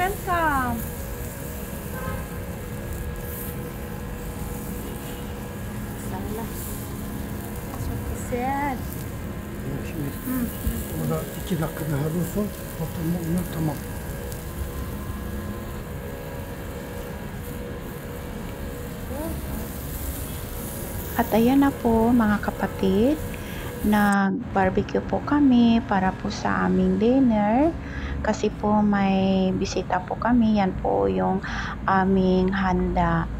welcome. Salah. Çok güzel. Şimdi burada 2 dakika daha dursun. Oturma uyum tamam. At ayan na po mga kapatid, nag-barbecue po kami para po sa aming dinner kasi po may bisita po kami. Yan po yung aming handa.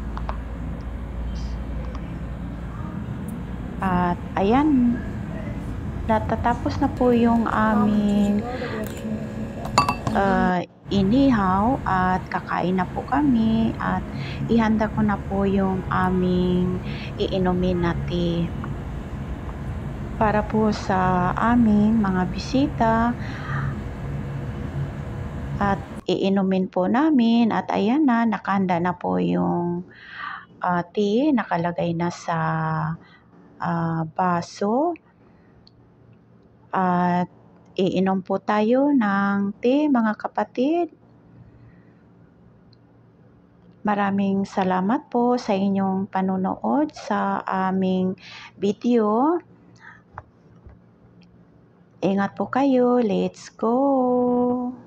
At ayan, natatapos na po yung aming inihaw at kakain na po kami at ihanda ko na po yung aming iinumin na tea para po sa aming mga bisita at iinumin po namin. At ayan na, nakahanda na po yung tea, nakalagay na sa baso at iinom po tayo ng tea mga kapatid. Maraming salamat po sa inyong panonood sa aming video. Ingat po kayo. Let's go!